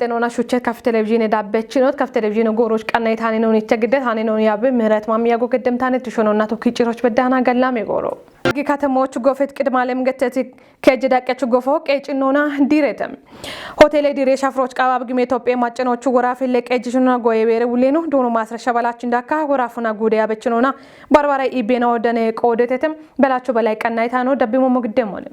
تنونا شوچه كف تلفزيون دابچينوت كف تلفزيون غوروش قناي تاني نون يتجدت هاني نون ياب مهرت ማሚያጎ ቀደም ታነ ተሾኖና ተኪጭሮች በዳና ገላም ይጎሮ ከተሞች ጎፈት ቅድማለም ገተት ከጀዳቀች ጎፎ ቀጭኖና ዲሬተም ሆቴል ዲሬ ሻፍሮች ቃባብ ግሜ ኢትዮጵያ ማጨኖቹ ወራፍ ለቀጅሽና ጎየቤረ ውሌ ነው ዶኖ ማስረሻ ባላች እንዳካ ወራፉና ጉዲያ በችኖና ባርባራ ኢቤና ወደነ ቆደተተም በላቸው በላይ ቀናይታ ነው ደብሞ መግደም ሆነ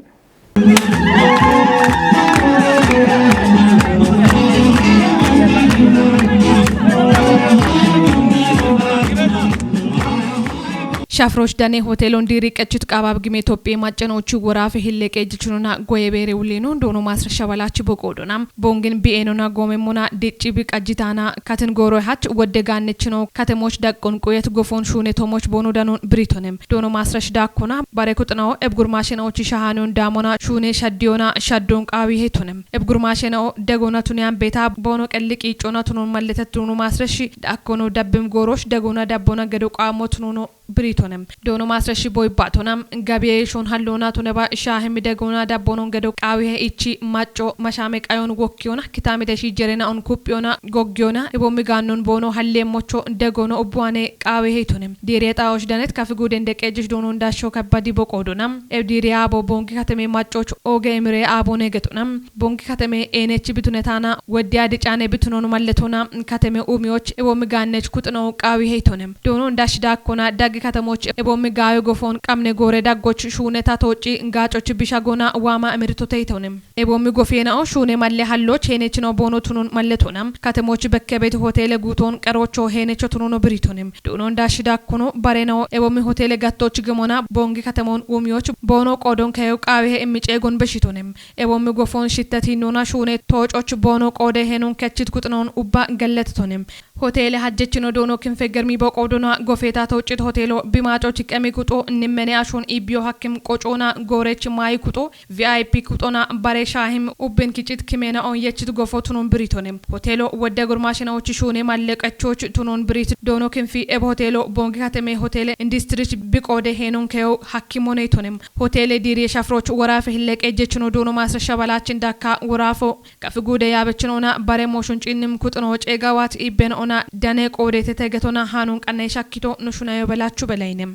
ሻፍሮች ዳኔ ሆቴሎን ዲሪቀችት ቃባብ ግሜ ኢትዮጵያ ማጨኖቹ ወራፍ ህለቀ እጅቹና ጎየቤሬ ውሌኖ ዶኖ ማስረሻ ባላች በቆዶናም ቦንግን ቢኤኖና ጎሜሞና ዲጪ ቢቀጅታና ካትን ጎሮ ሀች ወደጋነች ነው ከተሞች ዳቆን ቆየት ጎፎን ሹኔ ቶሞች ቦኖ ዳኖን ብሪቶንም ዶኖ ማስረሽ ዳኮና ባሬኩጥናው እብጉርማሽናዎች ሻሃኑን ዳሞና ሹኔ ሸዲዮና ሸዶን ቃዊ ሄቶንም እብጉርማሽናው ደጎናቱን ቤታ ቦኖ ቀልቂ ጮናቱን መለተት ዶኖ ማስረሽ ዳኮኖ ደብም ጎሮሽ ደጎና ዳቦና ገደቋሞቱን ነው ብሪቶንም ዶኖ ማስረሽ ቦይባቶናም ጋቢዬሾን ሀሎና ቱነባ ሻህም ደጎና ዳቦኖን ገዶ ቃዊሄ እቺ ማጮ መሻሜ ቃዮን ወኪዮና ኪታሜ ደሺ ጀሬና ኦን ኩፒዮና ጎጊዮና ኢቦሚጋኖን ቦኖ ሀሌሞቾ ደጎኖ ኦቧኔ ቃዊሄ ቱንም ዲሬጣዎች ዳነት ካፍጉደ እንደቀጅሽ ዶኖ እንዳሾ ከባዲ ቦቆዶናም ኤብዲሪያ ቦንኪ ከተሜ ማጮች ኦጌ ምሬ አቦኔ ገጡናም ቦንኪ ከተሜ ኤነች ቢቱነታና ወዲያ ድጫኔ ቢቱኖን ማለቶና ከተሜ ኡሚዎች ኢቦሚጋነች ኩጥኖ ቃዊሄ ቱንም ዶኖ እንዳሽዳኮና ዳግ ከተሞች ኢቦሚጋዮ ጎፎን ቀምኔ ጎሬ ዳጎች ሹኔታ ተውጪ እንጋጮች ቢሻጎና ዋማ እምርቶ ተይተውንም ኢቦሚ ጎፌናው ሹኔ ማለ ሀሎች ሄነች ነው ቦኖቱን ማለቶናም ከተሞች በከቤት ሆቴል ጉቶን ቀሮቾ ሄነች ቱኑኑ ብሪቶንም ዶኖ እንዳሽዳኩኖ ባሬናው ኢቦሚ ሆቴል ጋቶች ግሞና ቦንጊ ከተሞን ኡሚዎች ቦኖ ቆዶን ከዩቃዌ እሚጬ ጎን በሽቶንም ኢቦሚ ጎፎን ሽተቲ ኖና ሹኔ ተውጮች ቦኖ ቆደ ሄኑን ከችት ኩጥኖን ኡባ ገለትቶንም ሆቴል ሀጀች ነው ዶኖ ክንፈ ገርሚ በቆዶና ጎፌታ ተውጭት ሆቴሎ ቢማጮች ቀሚቁጦ እንመኔያሹን ኢቢዮ ሐኪም ቆጮና ጎሬች ማይቁጦ ቪአይፒ ቁጦና ባሬሻሂም ኡብን ኪጭት ክሜና ኦን የችት ጎፎቱን ብሪቶንም ሆቴሎ ወደ ጉርማሽናዎች ሹኔ ማለቀቾች ቱኑን ብሪት ዶኖ ክንፊ ኤብ ሆቴሎ ቦንጊ ከተሜ ሆቴል ኢንዱስትሪች ቢቆደ ሄኑን ከው ሐኪሞኔቶንም ሆቴል ዲሪ ሻፍሮች ወራፍ ህለቀ እጀች ነው ዶኖ ማስረሻ ባላችን ዳካ ወራፎ ከፍጉደ ያበችኖና ባሬሞሹን ጭንም ኩጥኖ ጨጋዋት ኢቤን ኦና ዳኔ ቆደ ተተገቶና ሃኑን ቀናይ ሻኪቶ ንሹና የበላችሁ በላይንም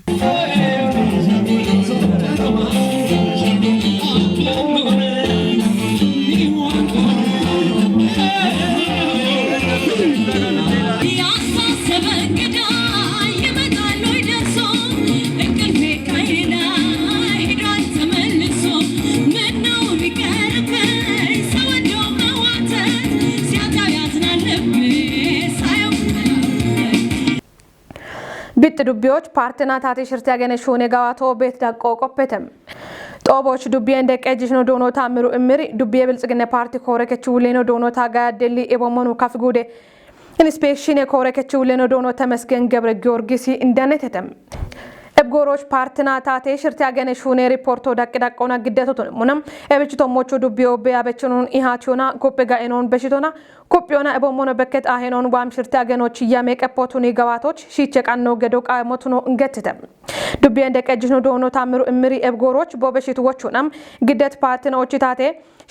ቢት ዱቢዎች ፓርቲና ታቴ ሽርት ያገነ ሾኔ ጋዋቶ ቤት ዳቆ ቆペተም ጦቦች ዱቢ እንደ ቀጅሽ ነው ዶኖ ታምሩ እምሪ ዱቢ የብልጽግና ፓርቲ ኮረከች ውሌ ነው ዶኖ ታጋደሊ ኤቦሞኑ ካፍጉደ ኢንስፔክሽን የኮረከች ውሌ ነው ዶኖ ተመስገን ገብረ ጊዮርጊስ እንደነተተም እብጎሮች ፓርቲና ታቴ ሽርት ያገነ ሾኔ ሪፖርቶ ዳቅዳቆና ግደቶቱን ሙንም እብችቶሞቹ ዱቢዮ በያበችኑን ኢሃቲዮና ኮፔጋኤኖን በሽቶና ኮፒዮና እቦሞነ በከት አሄኖን ዋም ሽርት ያገኖች ያመቀፖቱን ይገባቶች ሺቸቃን ነው ገዶቃ ሞቱኖ እንገተተም ዱቢ እንደ ቀጅሽ ነው ዶኖ ታምሩ እምሪ እብጎሮች ቦበሽቶዎቹናም ግደት ፓርቲናዎች ታቴ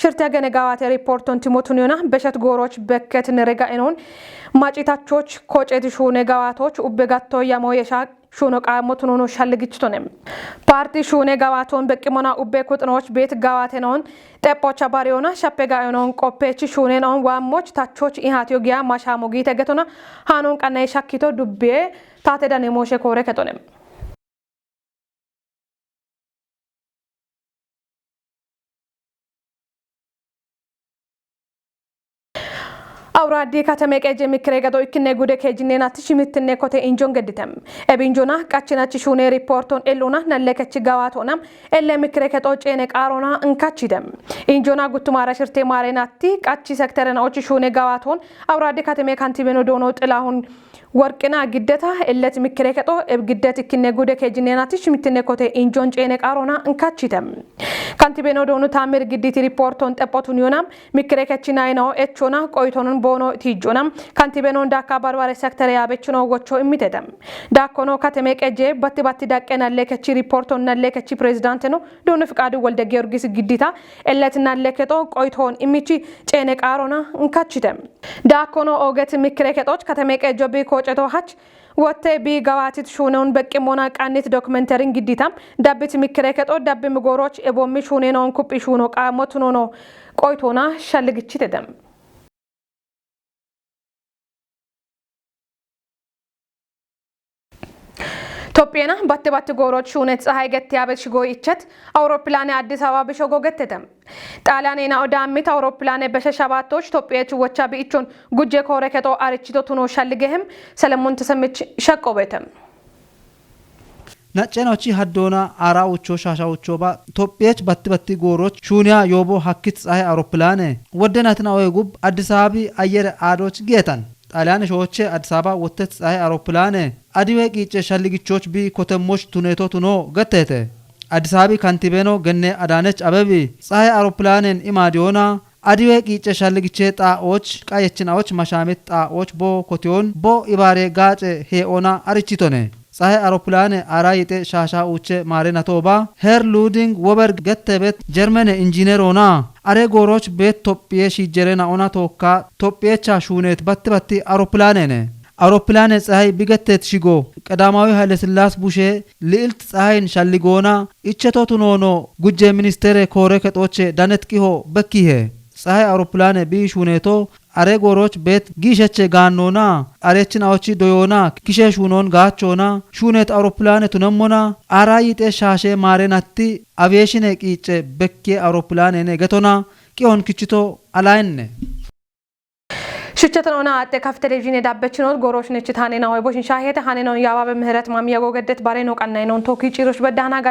ሽርት ያገነ ጋዋቴ ሪፖርቶን ቲሞቱኒዮና በሸት ጎሮች በከት ነረጋኤኖን ማጪታቾች ኮጨት ሹኔ ጋዋቶች ኡበጋቶ ያሞየሻ ሹኖ ቃሞቱኖ ሻልግጭቶንም ፓርቲ ሹኔ ጋዋቶን በቂሞና ኡቤ ኩጥኖች ቤት ጋዋቴኖን ጠጶቻ ባሪዮና ሻፔጋዮኖን ቆፔች ሹኔኖን ዋሞች ታቾች ኢሃቲዮ ጊያ ማሻሞጊ ተገቶና ሃኖን ቀናይ ሻኪቶ ዱቤ ታቴዳኔ ሞሼ ኮሬ ከቶንም አውራዲ ከተመቀጀ ምክረገዶ ኢክኔ ጉደ ከጅኔና ትሽምትኔ ኮቴ ኢንጆን ገድተም ኤቢንጆና ቃችናች ሹኔ ሪፖርቶን ኤሎና ነለከች ጋዋቶናም ኤለ ምክረከጦ ጨኔ ቃሮና እንካችደም ኢንጆና ጉቱማራ ሽርቴ ማሬናቲ ቃቺ ሴክተርናዎች ሹኔ ጋዋቶን አውራዲ ከተመ ካንቲቤኖ ዶኖ ጥላሁን ወርቅና ግደታ እለት ምክረከጦ እብግደት ኢክኔ ጉደ ከጅኔና ትሽምትኔ ኮቴ ኢንጆን ጨኔ ቃሮና እንካችደም ካንቲቤኖ ዶኖ ታምር ግዲት ሪፖርቶን ጠጶቱን ዮናም ምክረከችና አይናው ኤቾና ቆይቶኑን ቦኖ ቲጆናም ካንቲቤኖን ዳካ ባርባሬ ሴክተር ያበችኖ ወቾ እሚተደም ዳኮኖ ከተሜቀጄ ባቲ ዳቀና ለከቺ ሪፖርቶና ለከቺ ፕሬዝዳንት ነው ዶነ ፍቃዱ ወልደ ጊዮርጊስ ግዲታ እለትና ለከቶ ቆይቶን እሚቺ ጨኔ ቃሮና እንካችደም ዳኮኖ ኦገት ምክረከቶች ከተሜቀጆ ቢኮጨቶ ሀች ወቴ ቢጋዋቲት ሹነውን በቂሞና ቃኒት ዶክመንተሪን ግዲታም ዳብት ምክረከቶ ዳብ ምጎሮች እቦሚ ሹኔናውን ኩጲ ሹኖ ቃሞቱኖ ነው ቆይቶና ሸልግቺ ተደም ኢትዮጵያና ባትባት ጎሮች ሹነት ፀሐይ ገት ያበት ሽጎ ይቸት አውሮፕላን አዲስ አበባ በሽጎ ገተተም ጣሊያንና ኦዳሚት አውሮፕላን በሸሻባቶች ኢትዮጵያች ወቻ ቢኢቾን ጉጄ ኮረከቶ አርችቶ ቱኖ ሸልገህም ሰለሞን ተሰምች ሸቆበተም ናጨናውቺ ሀዶና አራውቾ ሻሻውቾ ባ ኢትዮጵያች ባትባት ጎሮች ሹኒያ ዮቦ ሀክት ፀሐይ አውሮፕላን ወደናትና ወይጉብ አዲስ አበባ አየር አዶች ጌታን ጣሊያን ሾቼ አዲስ አበባ ወተት ፀሐይ አውሮፕላን አዲዌ ቂጨ ሸልግቾች ቢ ኮተሞች ቱኔቶ ቱኖ ገተተ አዲስ አበባ ካንቲቤኖ ገነ አዳነች አበቢ ፀሐይ አውሮፕላንን ኢማዲዮና አዲዌ ቂጨ ሸልግቼ ጣዎች ቃየችናዎች ማሻሜት ጣዎች ቦ ኮቲዮን ቦ ኢባሬ ጋጨ ሄኦና አርቺቶነ ፀሐይ አውሮፕላን አራይጤ ሻሻ ኡቼ ማሬናቶባ ሄር ሉዲንግ ወበር ገተበት ጀርመን ኢንጂነሮና አሬ ጎሮች ቤት ቶጵዬ ሺጀረና ኦና ቶካ ቶጵዬቻ ሹኔት ባትባቲ አውሮፕላኔነ አውሮፕላን ፀሐይ ቢገተት ሽጎ ቀዳማዊ ኃይለ ሥላሴ ቡሼ ልዕልት ፀሐይን ሸልጎና ኢቸቶቱ ኖኖ ጉጄ ሚኒስቴር ኮሬ ከጦቼ ዳነትቂሆ በኪሄ ፀሐይ አውሮፕላን ቢሹኔቶ አሬ ጎሮች ቤት ጊሸቼ ጋኖና አሬችን አውቺ ዶዮና ኪሼ ሹኖን ጋቾና ሹኔት አውሮፕላን ቱነሞና አራይጤ ሻሼ ማሬናቲ አቪዬሽን ቂጨ በኬ አውሮፕላን ገቶና ቂዮን ኪችቶ አላይነ ሽቸተኖና አጤ ካፍ ቴሌቪዥን የዳበችኖት ጎሮች ነች ታኔና ወይ ቦሽን ሻሄተ ሃኔናውን ያባበ ምህረት ማሚያጎ ገደት ባሬ ነው ቀናይ ነው ቶኪ ጭሮሽ በዳና